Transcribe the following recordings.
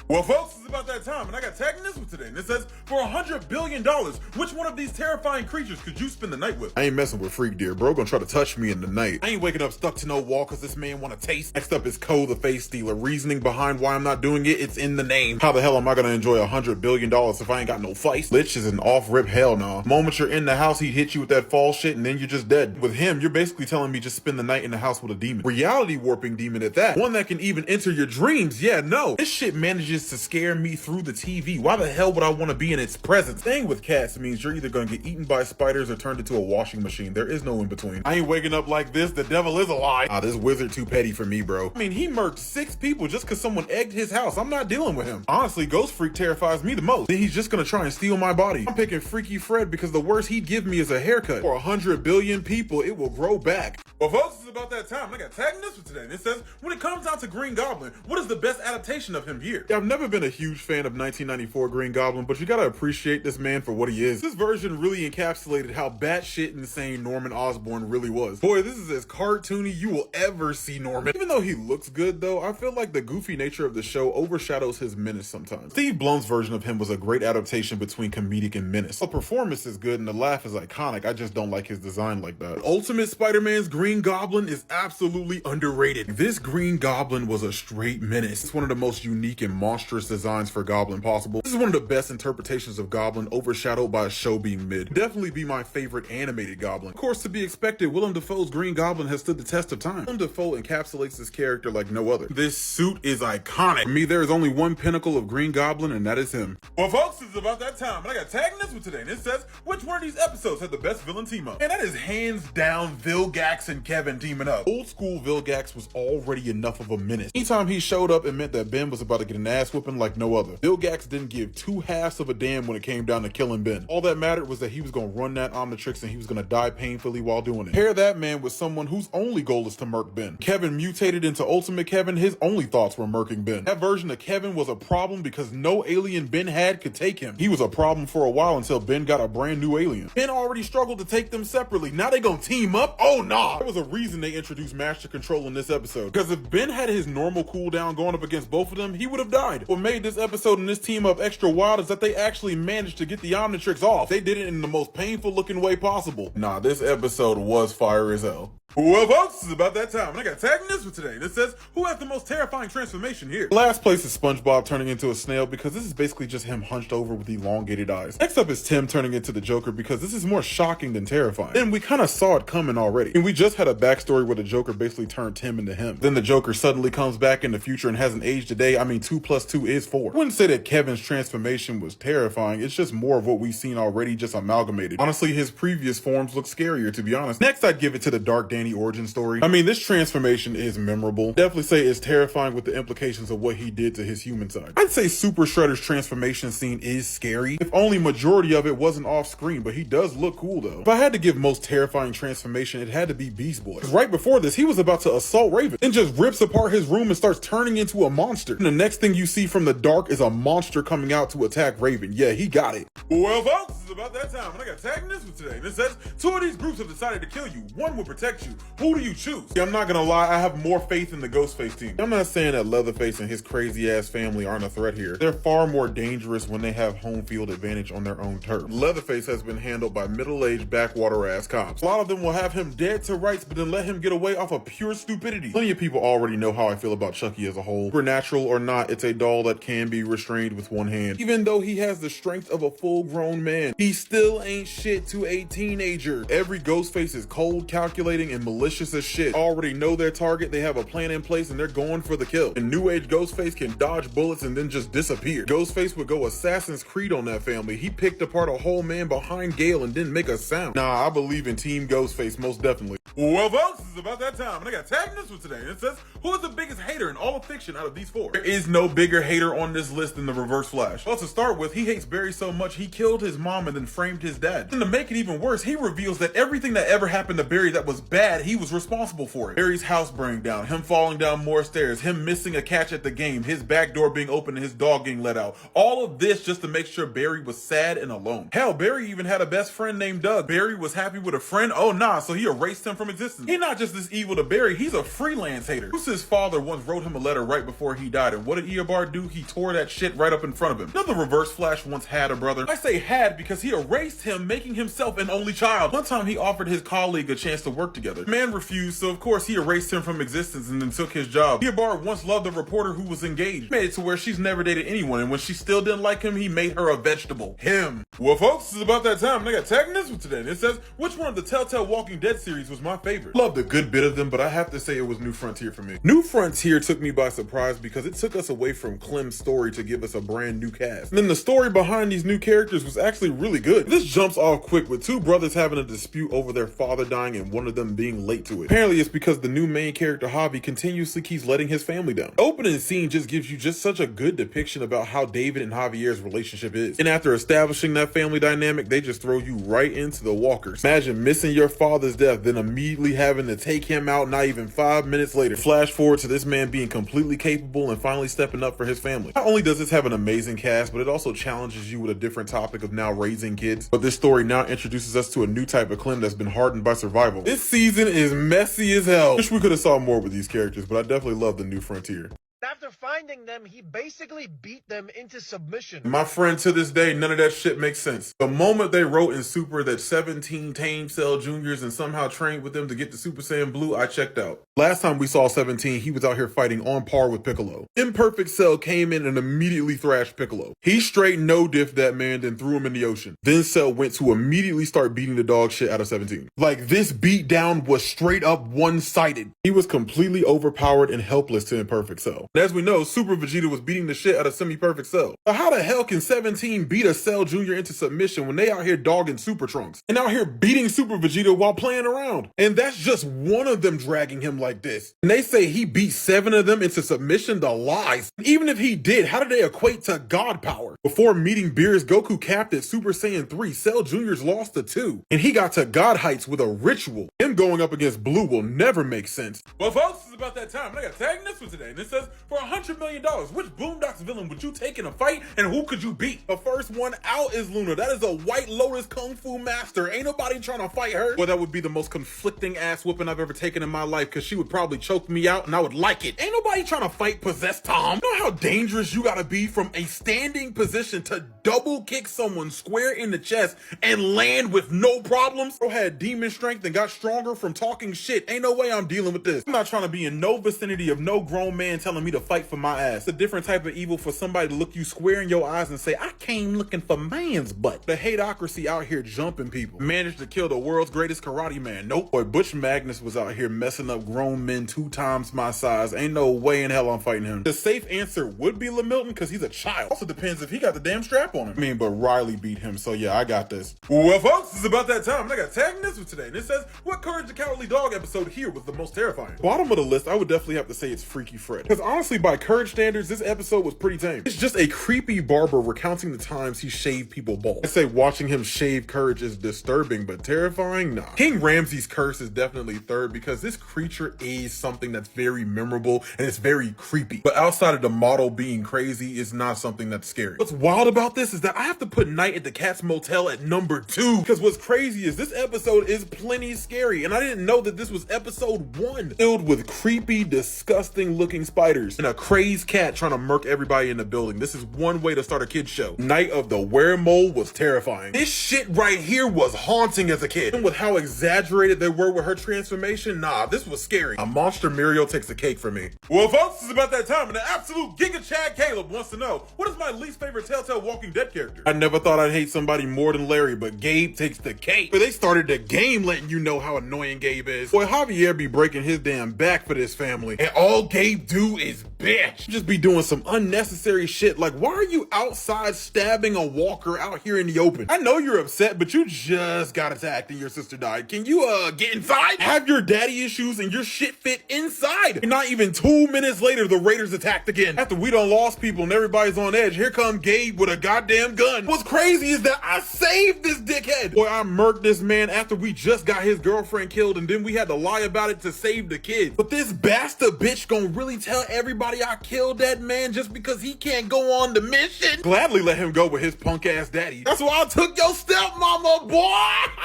Well, folks, it's about that time, and I got tagged in this one today, and it says, for $100 billion, which one of these terrifying creatures could you spend the night with? I ain't messing with Freak Deer, bro. Gonna try to touch me in the night. I ain't waking up stuck to no wall because this man want to taste. Next up is Co, the face stealer. Reasoning behind why I'm not doing it, it's in the name. How the hell am I gonna enjoy $100 billion if I ain't got no fight? Lich is an off-rip hell nah. The moment you're in the house, he'd hit you with that fall shit, and then you're just dead. With him, you're basically telling me just spend the night in the house with a demon. Reality warping demon at that. One that can even enter your dreams. Yeah, no. This shit manages to scare me through the TV. Why the hell would I want to be in its presence? Staying with cats means you're either gonna get eaten by spiders or turned into a washing machine. There is no in between. I ain't waking up like this. The devil is a lie. This wizard too petty for me, bro. I mean, he murked 6 people just because someone egged his house. I'm not dealing with him. Honestly, Ghost Freak terrifies me the most. Then he's just gonna try and steal my body. I'm picking Freaky Fred because the worst he'd give me is a haircut. For 100 billion people, it will grow back. Well, folks, it's about that time. I got tagged in this one today, and it says, when it comes down to Green Goblin, what is the best adaptation of him here? Yeah, I've never been a huge fan of 1994 Green Goblin, but you gotta appreciate this man for what he is. This version really encapsulated how batshit insane Norman Osborn really was. Boy, this is as cartoony you will ever see Norman. Even though he looks good though, I feel like the goofy nature of the show overshadows his menace sometimes. Steve Blum's version of him was a great adaptation between comedic and menace. The performance is good and the laugh is iconic, I just don't like his design like that. Ultimate Spider-Man's Green Goblin is absolutely underrated. This Green Goblin was a straight menace. It's one of the most unique and monstrous designs for Goblin possible. This is one of the best interpretations of Goblin, overshadowed by a show being mid. Definitely be my favorite animated Goblin. Of course, to be expected, Willem Dafoe's Green Goblin has stood the test of time. Willem Dafoe encapsulates this character like no other. This suit is iconic. For me, there is only one pinnacle of Green Goblin, and that is him. Well, folks, it's about that time, and I got tagged in this one today, and it says, which one of these episodes had the best villain team up? And that is hands down Vilgax and Kevin teaming up. Old school Vilgax was already enough of a menace. Anytime he showed up, it meant that Ben was about to get an ass whooping like no other. Vilgax didn't give 2 halves of a damn when it came down to killing Ben. All that mattered was that he was gonna run that Omnitrix and he was gonna die painfully while doing it. Pair that man with someone whose only goal is to murk Ben. Kevin mutated into Ultimate Kevin, his only thoughts were murking Ben. That version of Kevin was a problem because no alien Ben had could take him. He was a problem for a while until Ben got a brand new alien. Ben already struggled to take them separately. Now they gonna team up? Oh nah! There was a reason they introduced Master Control in this episode. Because if Ben had his normal cooldown going up against both of them, he would have died. What made this episode and this team up extra wild is that they actually managed to get the Omnitrix off. They did it in the most painful looking way possible. Nah, this episode was fire as hell. Well, folks, it's about that time, and I got tagged in this one today. This says, who has the most terrifying transformation here? Last place is SpongeBob turning into a snail because this is basically just him hunched over with elongated eyes. Next up is Tim turning into the Joker because this is more shocking than terrifying. Then we kind of saw it coming already. And we just had a backstory where the Joker basically turned Tim into him. Then the Joker suddenly comes back in the future and hasn't aged a day. I mean, 2 + 2 is 4. I wouldn't say that Kevin's transformation was terrifying. It's just more of what we've seen already, just amalgamated. Honestly, his previous forms look scarier, to be honest. Next, I'd give it to the Dark Danny origin story. I mean, this transformation is memorable. Definitely say it's terrifying with the implications of what he did to his human side. I'd say Super Shredder's transformation scene is scary, if only majority of it wasn't off screen, but he does look cool though. If I had to give most terrifying transformation, it had to be Beast Boy. Because right before this, he was about to assault Raven, then just rips apart his room and starts turning into a monster. And the next thing you see from the dark is a monster coming out to attack Raven. Yeah, he got it. Well, folks, it's about that time, and I got tagged in this one today. And it says, 2 of these groups have decided to kill you. 1 will protect you. Who do you choose? Yeah, I'm not gonna lie, I have more faith in the Ghostface team. I'm not saying that Leatherface and his crazy ass family aren't a threat here. They're far more dangerous when they have home field advantage on their own turf. Leatherface has been handled by middle-aged backwater ass cops. A lot of them will have him dead to rights, but then let him get away off of pure stupidity. Plenty of people already know how I feel about Chucky as a whole. Supernatural or not, it's a doll that can be restrained with 1 hand. Even though he has the strength of a full-grown man, he still ain't shit to a teenager. Every Ghostface is cold, calculating, and malicious as shit. Already know their target, they have a plan in place, and they're going for the kill. And New Age Ghostface can dodge bullets and then just disappear. Ghostface would go Assassin's Creed on that family. He picked apart a whole man behind Gale and didn't make a sound. Nah, I believe in Team Ghostface most definitely. Well, folks, it's about that time, and I got tagged in this one today, and it says, who is the biggest hater in all of fiction out of these 4? There is no bigger hater on this list than the Reverse Flash. Well, to start with, he hates Barry so much he killed his mom and then framed his dad. And to make it even worse, he reveals that everything that ever happened to Barry that was bad bad, he was responsible for it. Barry's house burning down, him falling down more stairs, him missing a catch at the game, his back door being open and his dog getting let out. All of this just to make sure Barry was sad and alone. Hell, Barry even had a best friend named Doug. Barry was happy with a friend? Oh nah, so he erased him from existence. He's not just this evil to Barry, he's a freelance hater. Bruce's father once wrote him a letter right before he died, and what did Eobard do? He tore that shit right up in front of him. Another Reverse Flash once had a brother. I say had because he erased him, making himself an only child. One time he offered his colleague a chance to work together. The man refused, so of course he erased him from existence and then took his job. Eobard once loved a reporter who was engaged. Made it to where she's never dated anyone, and when she still didn't like him, he made her a vegetable. Him. Well folks, it's about that time, and I got tagged in this one today, and it says, which one of the Telltale Walking Dead series was my favorite? Loved a good bit of them, but I have to say it was New Frontier for me. New Frontier took me by surprise because it took us away from Clem's story to give us a brand new cast. And then the story behind these new characters was actually really good. This jumps off quick with two brothers having a dispute over their father dying and one of them being late to it. Apparently it's because the new main character Javi continuously keeps letting his family down. The opening scene just gives you just such a good depiction about how David and Javier's relationship is. And after establishing that family dynamic, they just throw you right into the walkers. Imagine missing your father's death, then immediately having to take him out not even 5 minutes later. Flash forward to this man being completely capable and finally stepping up for his family. Not only does this have an amazing cast, but it also challenges you with a different topic of now raising kids. But this story now introduces us to a new type of Clem that's been hardened by survival. This season is messy as hell. Wish we could have saw more with these characters, but I definitely love the New Frontier. After finding them, he basically beat them into submission. My friend, to this day, none of that shit makes sense. The moment they wrote in Super that 17 tamed Cell Juniors and somehow trained with them to get the Super Saiyan Blue, I checked out. Last time we saw 17, he was out here fighting on par with Piccolo. Imperfect Cell came in and immediately thrashed Piccolo. He straight no-diffed that man, then threw him in the ocean. Then Cell went to immediately start beating the dog shit out of 17. Like, this beatdown was straight up one-sided. He was completely overpowered and helpless to Imperfect Cell. As we know, Super Vegeta was beating the shit out of Semi-Perfect Cell. But how the hell can 17 beat a Cell Jr. into submission when they out here dogging Super Trunks? And out here beating Super Vegeta while playing around? And that's just one of them dragging him like this. And they say he beat 7 of them into submission? The lies. Even if he did, how did they equate to God power? Before meeting Beerus, Goku capped at Super Saiyan 3. Cell Jr.'s lost to 2. And he got to God heights with a ritual. Him going up against Blue will never make sense. Well folks, it's about that time, and I got tagged in this one today. And it says, for $100 million, which Boondocks villain would you take in a fight, and who could you beat? The first one out is Luna. That is a White Lotus Kung Fu master. Ain't nobody trying to fight her. Well, that would be the most conflicting ass whooping I've ever taken in my life, because she would probably choke me out, and I would like it. Ain't nobody trying to fight Possessed Tom. You know how dangerous you gotta be from a standing position to double kick someone square in the chest and land with no problems? Bro had demon strength and got stronger from talking shit. Ain't no way I'm dealing with this. I'm not trying to be in no vicinity of no grown man telling me to fight for my ass. It's a different type of evil for somebody to look you square in your eyes and say, I came looking for man's butt. The hateocracy out here jumping people. Managed to kill the world's greatest karate man. Nope. Boy, Butch Magnus was out here messing up grown men 2 times my size. Ain't no way in hell I'm fighting him. The safe answer would be LaMilton because he's a child. Also depends if he got the damn strap on him. I mean, but Riley beat him, so yeah, I got this. Well, folks, it's about that time, and I got tagged in this one today. And it says, what Courage the Cowardly Dog episode here was the most terrifying? Bottom of the list, I would definitely have to say it's Freaky Fred. Because honestly, by Courage standards, this episode was pretty tame. It's just a creepy barber recounting the times he shaved people bald. I say watching him shave Courage is disturbing, but terrifying? Nah. King Ramses' curse is definitely third because this creature is something that's very memorable and it's very creepy. But outside of the model being crazy, it's not something that's scary. What's wild about this is that I have to put Night at the Cat's Motel at number 2 because what's crazy is this episode is plenty scary and I didn't know that this was episode 1. Filled with creepy, disgusting looking spiders and a crazed cat trying to murk everybody in the building. This is one way to start a kid's show. Night of the Weremole was terrifying. This shit right here was haunting as a kid. And with how exaggerated they were with her transformation, nah, this was scary. A monster Muriel takes the cake for me. Well, folks, it's about that time, and the absolute Giga Chad Caleb wants to know, what is my least favorite Telltale Walking Dead character? I never thought I'd hate somebody more than Larry, but Gabe takes the cake. But they started the game letting you know how annoying Gabe is. Boy, Javier be breaking his damn back for this family, and all Gabe do is bitch. Just be doing some unnecessary shit. Like, why are you outside stabbing a walker out here in the open? I know you're upset, but you just got attacked and your sister died. Can you get inside? Have your daddy issues and your shit fit inside. And not even 2 minutes later, the Raiders attacked again. After we done lost people and everybody's on edge, here come Gabe with a goddamn gun. What's crazy is that I saved this dickhead. Boy, I murked this man after we just got his girlfriend killed, and then we had to lie about it to save the kids. But this bastard bitch gonna really tell everybody I killed that man just because he can't go on the mission? Gladly let him go with his punk ass daddy. That's why I took your stepmama, boy.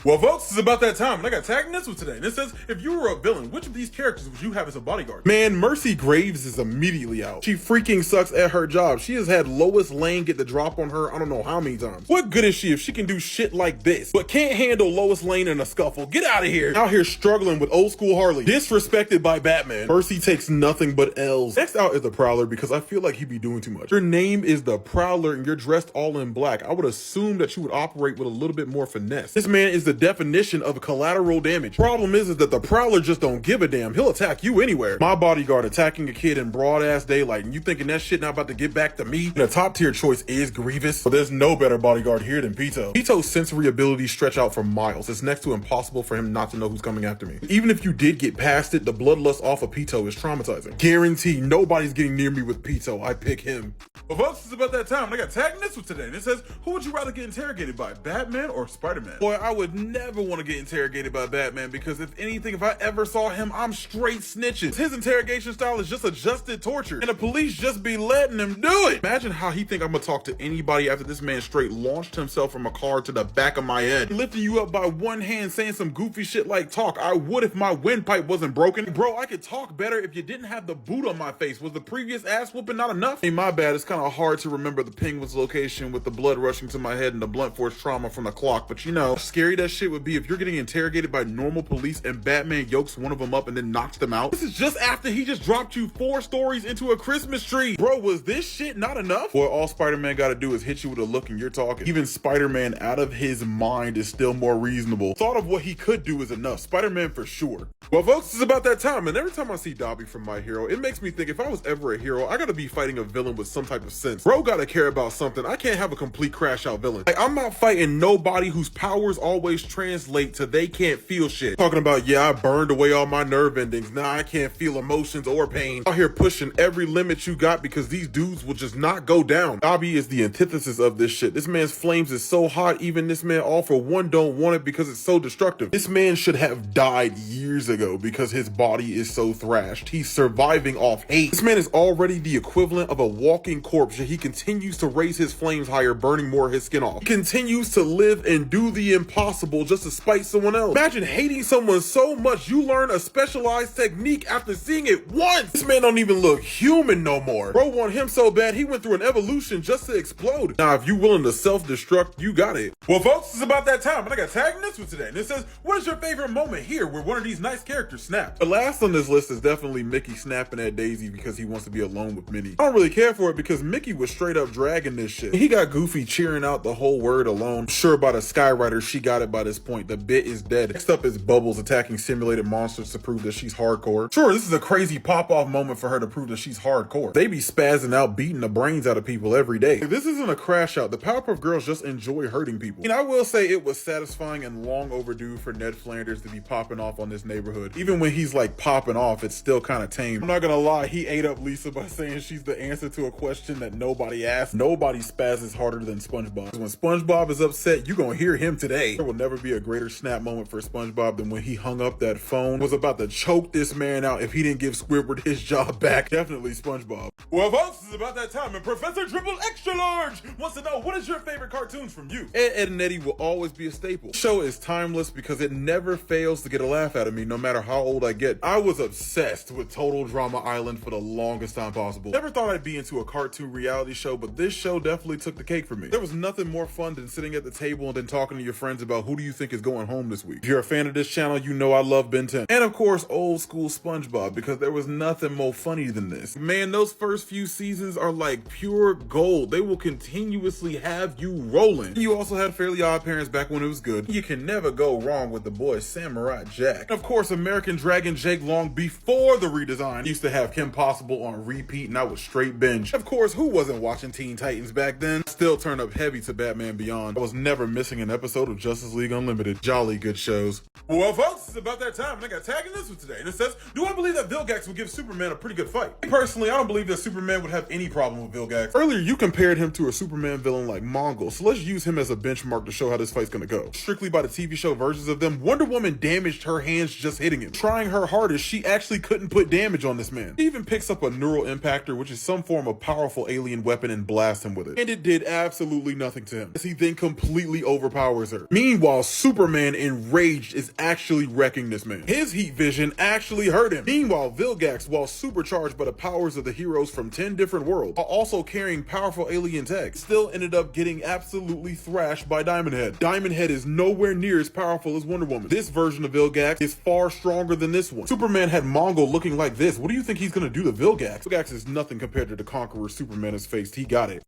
Well, folks, it's about that time, and I got tagged in this one today. And it says, if you were a villain, which of these characters would you have as a bodyguard? Man, Mercy Graves is immediately out. She freaking sucks at her job. She has had Lois Lane get the drop on her I don't know how many times. What good is she if she can do shit like this, but can't handle Lois Lane in a scuffle? Get out of here. Out here struggling with old school Harley. Disrespected by Batman. Mercy takes nothing but L's. Next out is the Prowler, because I feel like he'd be doing too much. Your name is the Prowler and you're dressed all in black. I would assume that you would operate with a little bit more finesse. This man is the definition of collateral damage. Problem is that the Prowler just don't give a damn. He'll attack you anywhere. My bodyguard attacking a kid in broad ass daylight, and you thinking that shit not about to get back to me? The top tier choice is Grievous, but there's no better bodyguard here than Pito. Pito's sensory abilities stretch out for miles. It's next to impossible for him not to know who's coming after me. Even if you did get past it, the bloodlust off of Pito is traumatizing. Guarantee nobody's getting near me with Pito. I pick him. Well, folks, it's about that time, and I got tagged in this one today, and it says, who would you rather get interrogated by, Batman or Spider-Man? Boy, I would never want to get interrogated by Batman, because if anything, if I ever saw him, I'm straight snitching. His interrogation style is just adjusted torture, and the police just be letting him do it. Imagine how he think I'm gonna talk to anybody after this man straight launched himself from a car to the back of my head, lifting you up by one hand, saying some goofy shit like talk. I would if my windpipe wasn't broken. Bro, I could talk better if you didn't have the boot on my face. Was the previous ass whooping not enough? Hey, my bad. It's kind of hard to remember the Penguin's location with the blood rushing to my head and the blunt force trauma from the clock, but you know, how scary that shit would be if you're getting interrogated by normal police and Batman yokes one of them up and then knocks them out. This is just after he just dropped you 4 stories into a Christmas tree. Bro, was this shit not enough? Boy, all Spider-Man gotta do is hit you with a look and you're talking. Even Spider-Man out of his mind is still more reasonable. Thought of what he could do is enough. Spider-Man for sure. Well, folks, it's about that time, and every time I see Dobby from My Hero, it makes me think if I was ever a hero, I gotta be fighting a villain with some type of sense. Bro gotta care about something. I can't have a complete crash out villain. Like, I'm not fighting nobody whose powers always translate to they can't feel shit. Talking about, yeah, I burned away all my nerve endings. Nah, I can't feel emotions or pain. Out here pushing every limit you got because these dudes will just not go down. Dobby is the antithesis of this shit. This man's flames is so hot, even this man all for one don't want it because it's so destructive. This man should have died years ago because his body is so thrashed. He's surviving off hate. This man is already the equivalent of a walking corpse, yet he continues to raise his flames higher, burning more of his skin off. He continues to live and do the impossible just to spite someone else. Imagine hating someone so much you learn a specialized technique after seeing it once. This man don't even look human no more. Bro want him so bad he went through an evolution just to explode. Now, if you willing to self-destruct, you got it. Well, folks, it's about that time, and I got tagged in this one today, and it says, what is your favorite moment here where one of these nice characters snapped? The last on this list is definitely Mickey snapping at Daisy because he wants to be alone with Minnie. I don't really care for it because Mickey was straight up dragging this shit. He got Goofy cheering out the whole word alone. I'm sure by the Skywriter she got it by this point. The bit is dead. Next up is Bubbles attacking simulated monsters to prove that she's hardcore. Sure, this is a crazy pop-off moment for her to prove that she's hardcore. They be spazzing out, beating the brains out of people every day. This isn't a crash out. The Powerpuff Girls just enjoy hurting people. And I will say it was satisfying and long overdue for Ned Flanders to be popping off on this neighborhood. Even when he's like popping off, it's still kind of tame. I'm not gonna lie, he ate up Lisa by saying she's the answer to a question that nobody asked. Nobody spazzes harder than SpongeBob. When SpongeBob is upset, you gonna hear him today. There will never be a greater snap moment for SpongeBob than when he hung up that phone, was about to choke this man out if he didn't give Squidward his job back. Definitely SpongeBob. Well, folks, it's about that time, and Professor Triple Extra Large wants to know, what is your favorite cartoons from you? Ed and Eddie will always be a staple. The show is timeless because it never fails to get a laugh out of me no matter how old I get. I was obsessed with Total Drama Island for the longest time possible. Never thought I'd be into a cartoon reality show, but this show definitely took the cake for me. There was nothing more fun than sitting at the table and then talking to your friends about who do you think is going home this week. If you're a fan of this channel, you know I love Ben 10. And of course, old school SpongeBob, because there was nothing more funny than this. Man, those first few seasons are like pure gold. They will continuously have you rolling. You also had Fairly Odd Parents back when it was good. You can never go wrong with the boy Samurai Jack. And of course, American Dragon and Jake Long before the redesign. Used to have Kim Possible on repeat and I was straight binge. Of course, who wasn't watching Teen Titans back then? Still turned up heavy to Batman Beyond. I was never missing an episode of Justice League Unlimited. Jolly good shows. Well, folks, it's about that time, and I got tagged in this one today. And it says, do I believe that Vilgax would give Superman a pretty good fight? Personally, I don't believe that Superman would have any problem with Vilgax. Earlier, you compared him to a Superman villain like Mongol, so let's use him as a benchmark to show how this fight's gonna go. Strictly by the TV show versions of them, Wonder Woman damaged her hands just hitting him. Trying her hardest, she actually couldn't put damage on this man. She even picks up a neural impactor, which is some form of powerful alien weapon, and blasts him with it. And it did absolutely nothing to him, as he then completely overpowers her. Meanwhile, Superman, enraged, is actually wrecking this man. His heat vision actually hurt him. Meanwhile, Vilgax, while supercharged by the powers of the heroes from 10 different worlds, while also carrying powerful alien tech, still ended up getting absolutely thrashed by Diamond Head. Diamond Head is nowhere near as powerful as Wonder Woman. This version of Vilgax is far stronger than this one. Superman had Mongol looking like this. What do you think he's gonna do to Vilgax? Vilgax is nothing compared to the Conqueror Superman has faced. He got it.